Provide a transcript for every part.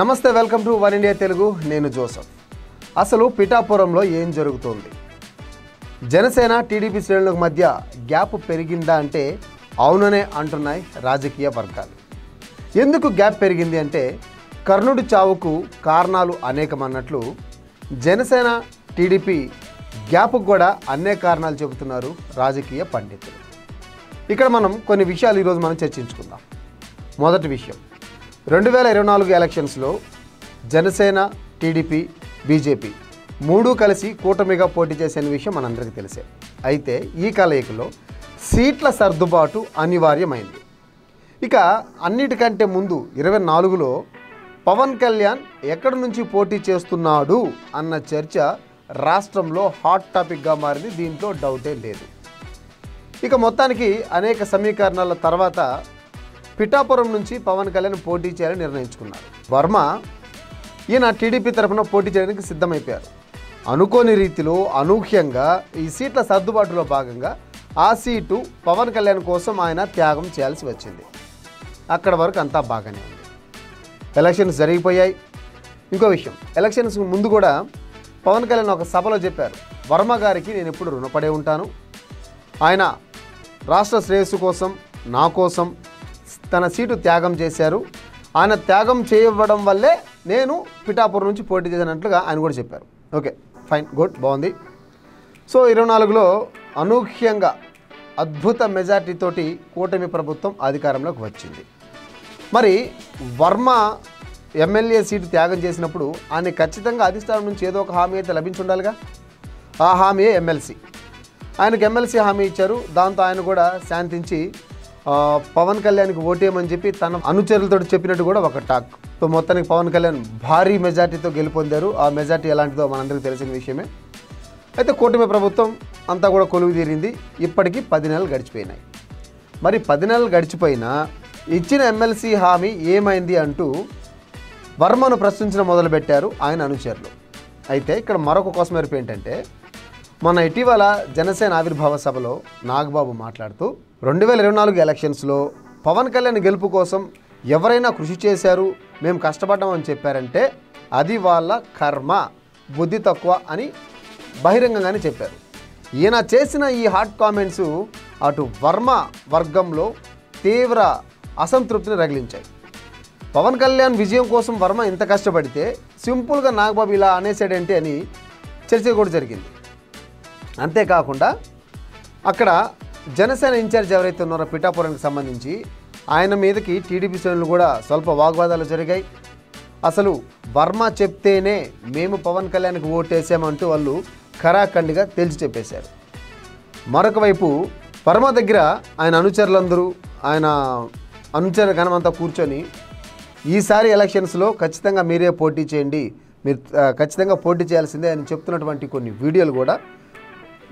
నమస్తే, welcome to one India Telugu. నేను Joseph. అసలు పిఠాపురంలో ఏం జరుగుతోంది? జనసేన టీడీపీ శ్రేణులకు మధ్య గ్యాప్ పెరిగిందా అంటే అవుననే అంటున్నాయి రాజకీయ వర్గాలు. ఎందుకు గ్యాప్ పెరిగింది అంటే కర్ణుడి చావుకు కారణాలు అనేకమన్నట్లు జనసేన టీడీపీ గ్యాప్కు కూడా అనేక కారణాలు చెబుతున్నారు రాజకీయ పండితులు. ఇక్కడ మనం కొన్ని విషయాలు ఈరోజు మనం చర్చించుకుందాం. మొదటి విషయం, 2024 ఎలక్షన్స్లో జనసేన, టీడీపీ, బీజేపీ మూడు కలిసి కూటమిగా పోటీ చేసే విషయం మనందరికీ తెలిసే. అయితే ఈ కలయికలో సీట్ల సర్దుబాటు అనివార్యమైంది. ఇక అన్నిటికంటే ముందు 24లో పవన్ కళ్యాణ్ ఎక్కడి నుంచి పోటీ చేస్తున్నాడు అన్న చర్చ రాష్ట్రంలో హాట్ టాపిక్గా మారింది. దీంట్లో డౌటే లేదు. ఇక మొత్తానికి అనేక సమీకరణాల తర్వాత పిఠాపురం నుంచి పవన్ కళ్యాణ్ పోటీ చేయాలని నిర్ణయించుకున్నారు. వర్మ ఈయన టీడీపీ తరఫున పోటీ చేయడానికి సిద్ధమైపోయారు. అనుకోని రీతిలో అనూహ్యంగా ఈ సీట్ల సర్దుబాటులో భాగంగా ఆ సీటు పవన్ కళ్యాణ్ కోసం ఆయన త్యాగం చేయాల్సి వచ్చింది. అక్కడ వరకు అంతా బాగానే ఉంది. ఎలక్షన్స్ జరిగిపోయాయి. ఇంకో విషయం, ఎలక్షన్స్ ముందు కూడా పవన్ కళ్యాణ్ ఒక సభలో చెప్పారు, వర్మ గారికి నేను ఎప్పుడు రుణపడే ఉంటాను. ఆయన రాష్ట్ర శ్రేయస్సు కోసం, నా కోసం తన సీటు త్యాగం చేశారు. ఆయన త్యాగం చేయడం వల్లే నేను పిఠాపురం నుంచి పోటీ చేసినట్లుగా ఆయన కూడా చెప్పారు. ఓకే, ఫైన్, గుడ్, బాగుంది. సో 24లో అనూహ్యంగా అద్భుత మెజార్టీతోటి కూటమి ప్రభుత్వం అధికారంలోకి వచ్చింది. మరి వర్మ ఎమ్మెల్యే సీటు త్యాగం చేసినప్పుడు ఆయన ఖచ్చితంగా అధిష్టానం నుంచి ఏదో ఒక హామీ అయితే లభించి ఉండాలిగా. ఆ హామీయే ఎమ్మెల్సీ. ఆయనకు ఎమ్మెల్సీ హామీ ఇచ్చారు. దాంతో ఆయన కూడా శాంతించి పవన్ కళ్యాణ్కి ఓటేయమని చెప్పి తన అనుచరులతో చెప్పినట్టు కూడా ఒక టాక్. సో మొత్తానికి పవన్ కళ్యాణ్ భారీ మెజార్టీతో గెలుపొందారు. ఆ మెజార్టీ ఎలాంటిదో మనందరికీ తెలిసిన విషయమే. అయితే కూటమి ప్రభుత్వం అంతా కూడా కొలువు తీరింది. ఇప్పటికీ 10 నెలలు గడిచిపోయినాయి. మరి 10 నెలలు గడిచిపోయినా ఇచ్చిన ఎమ్మెల్సీ హామీ ఏమైంది అంటూ వర్మను ప్రశ్నించడం మొదలుపెట్టారు ఆయన అనుచరులు. అయితే ఇక్కడ మరొక కోసమేర్పు ఏంటంటే, మొన్న ఇటీవల జనసేన ఆవిర్భావ సభలో నాగబాబు మాట్లాడుతూ 2024 ఎలక్షన్స్లో పవన్ కళ్యాణ్ గెలుపు కోసం ఎవరైనా కృషి చేశారు, మేము కష్టపడ్డామని చెప్పారంటే అది వాళ్ళ కర్మ, బుద్ధి తక్కువ అని బహిరంగంగానే చెప్పారు. ఈయన చేసిన ఈ హాట్ కామెంట్స్ అటు వర్మ వర్గంలో తీవ్ర అసంతృప్తిని రగిలించాయి. పవన్ కళ్యాణ్ విజయం కోసం వర్మ ఇంత కష్టపడితే సింపుల్గా నాగబాబు ఇలా అనేసాడేంటి అని చర్చ కూడా జరిగింది. అంతేకాకుండా అక్కడ జనసేన ఇన్ఛార్జ్ ఎవరైతే ఉన్నారో పిఠాపురానికి సంబంధించి ఆయన మీదకి టీడీపీ శ్రేణులు కూడా స్వల్ప వాగ్వాదాలు జరిగాయి. అసలు వర్మ చెప్తేనే మేము పవన్ కళ్యాణ్కి ఓటేసామంటూ వాళ్ళు ఖరాఖండిగా తేల్చి చెప్పేశారు. మరొక వైపు వర్మ దగ్గర ఆయన అనుచరులందరూ, ఆయన అనుచర గణమంతా కూర్చొని ఈసారి ఎలక్షన్స్లో ఖచ్చితంగా మీరే పోటీ చేయండి, మీరు ఖచ్చితంగా పోటీ చేయాల్సిందే అని చెప్తున్నటువంటి కొన్ని వీడియోలు కూడా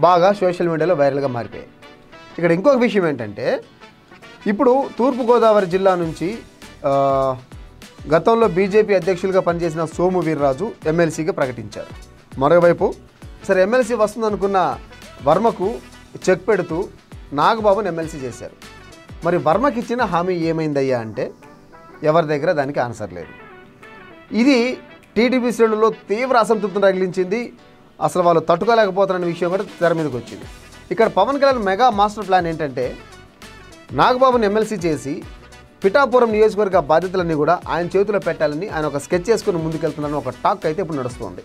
బాగా సోషల్ మీడియాలో వైరల్గా మారిపోయాయి. ఇక్కడ ఇంకొక విషయం ఏంటంటే, ఇప్పుడు తూర్పుగోదావరి జిల్లా నుంచి గతంలో బీజేపీ అధ్యక్షులుగా పనిచేసిన సోము వీర్రాజు ఎమ్మెల్సీగా ప్రకటించారు. మరోవైపు సరే ఎమ్మెల్సీ వస్తుందనుకున్న వర్మకు చెక్ పెడుతూ నాగబాబుని ఎమ్మెల్సీ చేశారు. మరి వర్మకి ఇచ్చిన హామీ ఏమైందయ్యా అంటే ఎవరి దగ్గర దానికి ఆన్సర్ లేదు. ఇది టీడీపీ శ్రేణుల్లో తీవ్ర అసంతృప్తిని రగిలించింది. అసలు వాళ్ళు తట్టుకోలేకపోతారనే విషయం కూడా తెర మీదకి వచ్చింది. ఇక్కడ Pawan Kalyan mega master plan ఏంటంటే, నాగబాబుని ఎమ్మెల్సీ చేసి పిఠాపురం నియోజకవర్గ బాధ్యతలన్నీ కూడా ఆయన చేతిలో పెట్టాలని ఆయన ఒక స్కెచ్ చేసుకుని ముందుకెళ్తున్నారని ఒక టాక్ అయితే ఇప్పుడు నడుస్తుంది.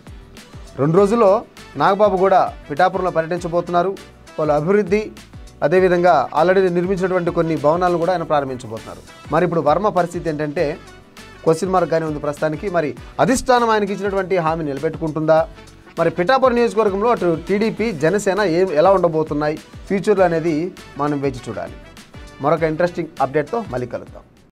2 రోజుల్లో నాగబాబు కూడా పిఠాపురంలో పర్యటించబోతున్నారు. వాళ్ళు అభివృద్ధి, అదేవిధంగా ఆల్రెడీ నిర్మించినటువంటి కొన్ని భవనాలను కూడా ఆయన ప్రారంభించబోతున్నారు. మరి ఇప్పుడు వర్మ పరిస్థితి ఏంటంటే క్వశ్చన్ మార్క్గానే ఉంది ప్రస్తుతానికి. మరి అధిష్టానం ఆయనకి ఇచ్చినటువంటి హామీ నిలబెట్టుకుంటుందా? మరి పిఠాపురం నియోజకవర్గంలో అటు టీడీపీ, జనసేన ఎలా ఉండబోతున్నాయి ఫ్యూచర్లో అనేది మనం వేచి చూడాలి. మరొక ఇంట్రెస్టింగ్ అప్డేట్తో మళ్ళీ కలుద్దాం.